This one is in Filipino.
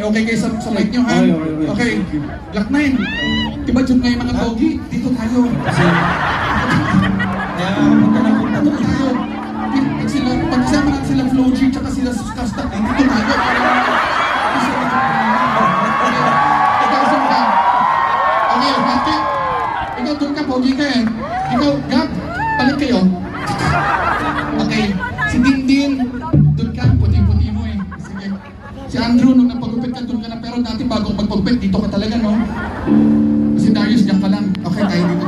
Okay kayo sa mic nyo, ha? Okay. Black 9. Diba dyan ngayon mga pogi? Dito tayo. Kaya punta na Dito tayo. Pagsama natin sila Flo G tsaka sila Kasta. Dito tayo. Ikaw saan ka? Okay, hati. Ikaw doon ka, pogi ka eh. Ikaw, Gab, palit kayo. Okay. Si Dindin, doon ka, puti-puti mo eh. Sige. Si Andrew, nung napagupit ka, doon ka na. Pero dati bagong magpagupit, dito ka talaga, no? Si Darius, diyan ka lang. Okay, tayo dito.